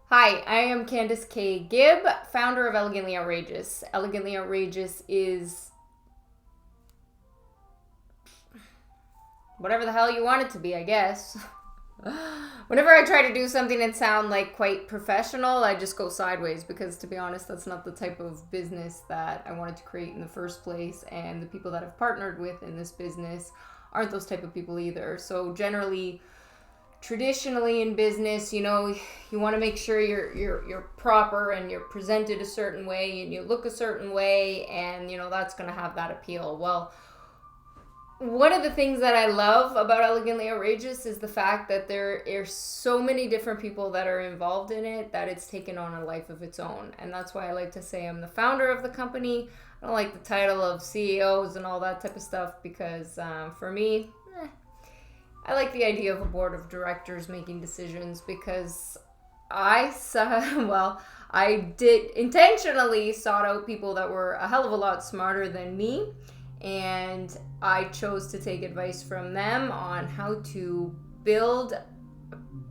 Hi, I am Candace K. Gibb, founder of Elegantly Outrageous. Elegantly Outrageous is whatever the hell you want it to be, I guess. Whenever I try to do something and sound like quite professional, I just go sideways because, to be honest, that's not the type of business that I wanted to create in the first place. And the people that I've partnered with in this business aren't those type of people either. So, generally, traditionally in business, you want to make sure you're proper and you're presented a certain way and you look a certain way, and that's going to have that appeal. Well, one of the things that I love about Elegantly Outrageous is the fact that there are so many different people that are involved in it that it's taken on a life of its own. And that's why I like to say I'm the founder of the company. I don't like the title of CEOs and all that type of stuff because for me, I like the idea of a board of directors making decisions because I saw, well, I did intentionally sought out people that were a hell of a lot smarter than me, and I chose to take advice from them on how to build,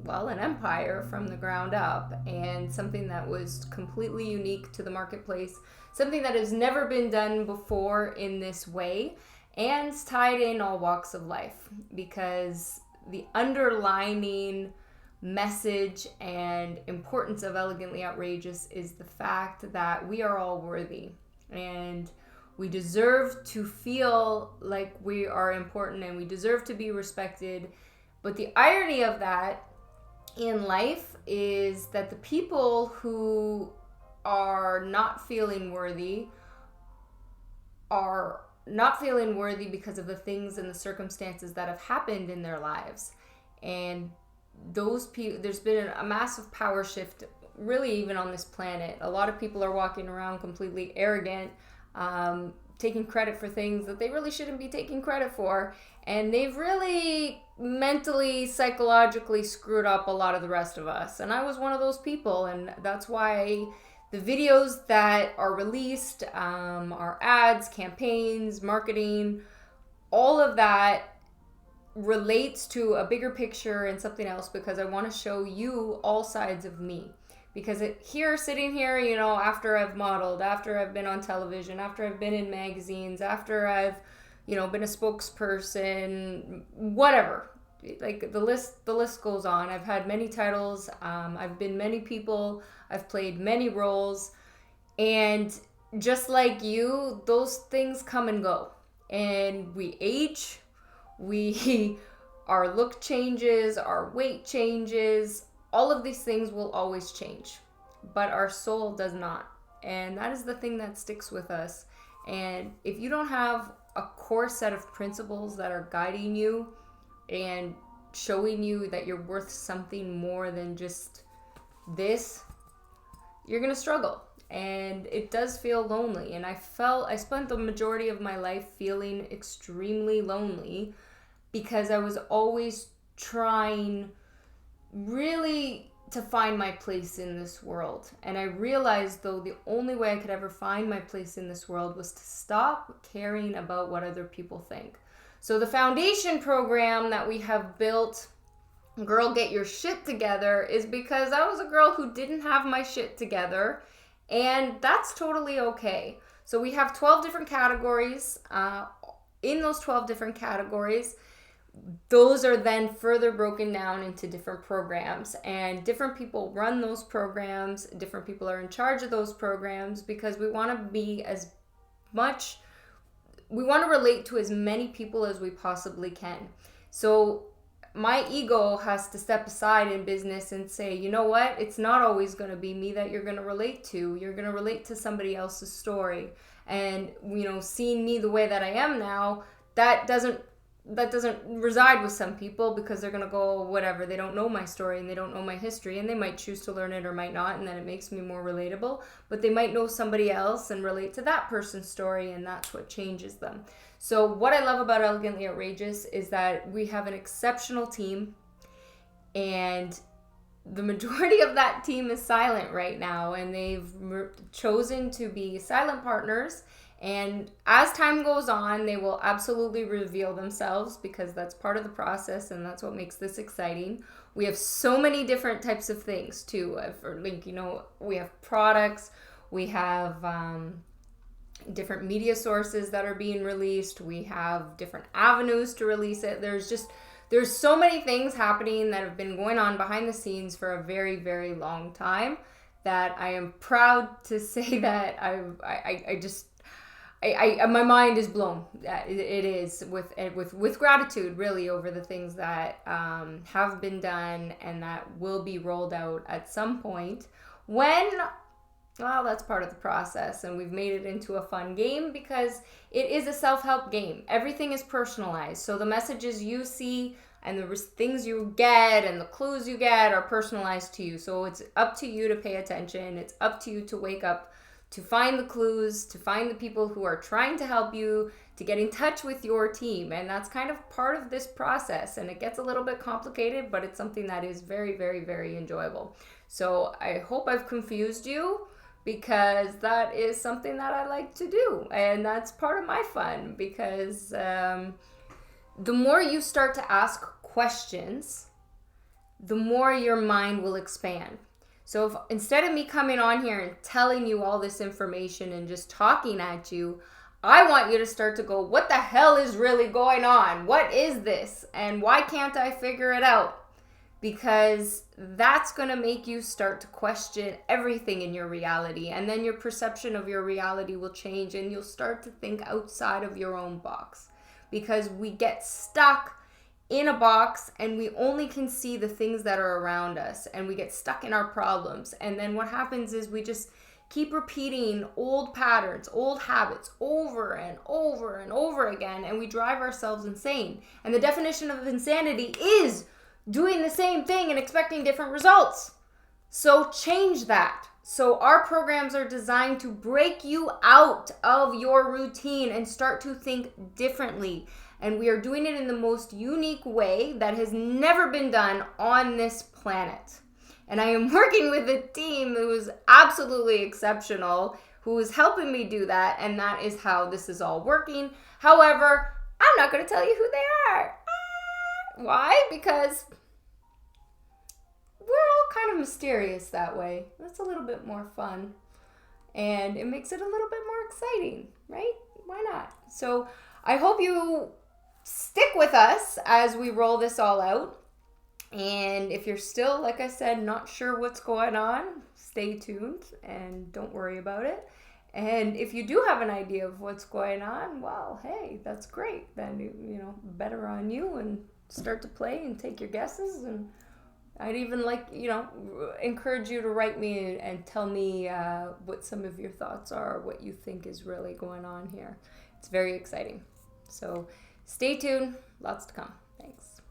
well, an empire from the ground up, and something that was completely unique to the marketplace, something that has never been done before in this way, and tied in all walks of life, because the underlining message and importance of Elegantly Outrageous is the fact that we are all worthy and we deserve to feel like we are important and we deserve to be respected. But the irony of that in life is that the people who are not feeling worthy are not feeling worthy because of the things and the circumstances that have happened in their lives. And those people, there's been a massive power shift, really, even on this planet. A lot of people are walking around completely arrogant, taking credit for things that they really shouldn't be taking credit for. And they've really mentally, psychologically screwed up a lot of the rest of us. And I was one of those people. And that's why the videos that are released, our ads, campaigns, marketing, all of that relates to a bigger picture and something else, because I want to show you all sides of me. Because sitting here, after I've modeled, after I've been on television, after I've been in magazines, after I've, been a spokesperson, whatever. Like the list goes on. I've had many titles. I've been many people. I've played many roles. And just like you, those things come and go. And we age. Our look changes, our weight changes, all of these things will always change, but our soul does not. And that is the thing that sticks with us. And if you don't have a core set of principles that are guiding you and showing you that you're worth something more than just this, you're going to struggle. And it does feel lonely. And I spent the majority of my life feeling extremely lonely because I was always trying really to find my place in this world. And I realized, though, the only way I could ever find my place in this world was to stop caring about what other people think. So the foundation program that we have built, Girl Get Your Shit Together, is because I was a girl who didn't have my shit together, and that's totally okay. So we have 12 different categories. In those 12 different categories, those are then further broken down into different programs, and different people run those programs. Different people are in charge of those programs because we want to relate to as many people as we possibly can. So my ego has to step aside in business and say, you know what? It's not always going to be me that you're going to relate to. You're going to relate to somebody else's story. And, seeing me the way that I am now, that doesn't reside with some people, because they're going to go, whatever, they don't know my story and they don't know my history, and they might choose to learn it or might not, and then it makes me more relatable. But they might know somebody else and relate to that person's story, and that's what changes them. So what I love about Elegantly Outrageous is that we have an exceptional team, and the majority of that team is silent right now, and they've chosen to be silent partners. And as time goes on, they will absolutely reveal themselves, because that's part of the process and that's what makes this exciting. We have so many different types of things too. For Link, we have products, we have different media sources that are being released, we have different avenues to release it. There's so many things happening that have been going on behind the scenes for a very, very long time that I am proud to say that my mind is blown. It is with gratitude, really, over the things that have been done and that will be rolled out at some point when, well, that's part of the process, and we've made it into a fun game because it is a self-help game. Everything is personalized, so the messages you see and the things you get and the clues you get are personalized to you. So it's up to you to pay attention. It's up to you to wake up, to find the clues, to find the people who are trying to help you, to get in touch with your team. And that's kind of part of this process. And it gets a little bit complicated, but it's something that is very, very, very enjoyable. So I hope I've confused you, because that is something that I like to do. And that's part of my fun, because the more you start to ask questions, the more your mind will expand. So if instead of me coming on here and telling you all this information and just talking at you, I want you to start to go, what the hell is really going on? What is this? And why can't I figure it out? Because that's going to make you start to question everything in your reality. And then your perception of your reality will change, and you'll start to think outside of your own box. Because we get stuck in a box and we only can see the things that are around us, and we get stuck in our problems. And then what happens is we just keep repeating old patterns, old habits over and over and over again, and we drive ourselves insane. And the definition of insanity is doing the same thing and expecting different results. So change that. So our programs are designed to break you out of your routine and start to think differently. And we are doing it in the most unique way that has never been done on this planet. And I am working with a team who is absolutely exceptional, who is helping me do that. And that is how this is all working. However, I'm not going to tell you who they are. Why? Because we're all kind of mysterious that way. It's a little bit more fun. And it makes it a little bit more exciting, right? Why not? So I hope you stick with us as we roll this all out. And if you're still, like I said, not sure what's going on, stay tuned and don't worry about it. And if you do have an idea of what's going on, well, hey, that's great. Then, better on you, and start to play and take your guesses. And I'd even encourage you to write me and tell me what some of your thoughts are, what you think is really going on here. It's very exciting. So stay tuned. Lots to come. Thanks.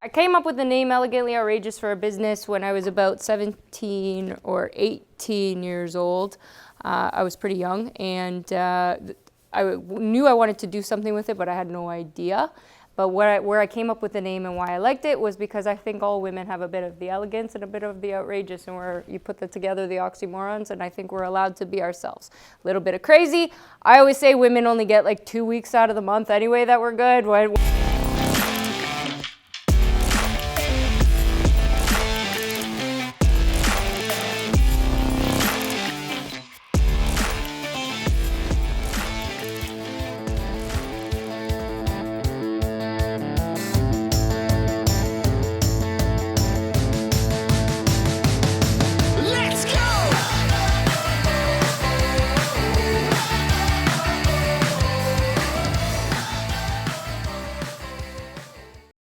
I came up with the name Elegantly Outrageous for a business when I was about 17 or 18 years old. I was pretty young, and I knew I wanted to do something with it, but I had no idea. But where I came up with the name and why I liked it was because I think all women have a bit of the elegance and a bit of the outrageous, and where you put that together, the oxymorons, and I think we're allowed to be ourselves. A little bit of crazy. I always say women only get like 2 weeks out of the month anyway that we're good.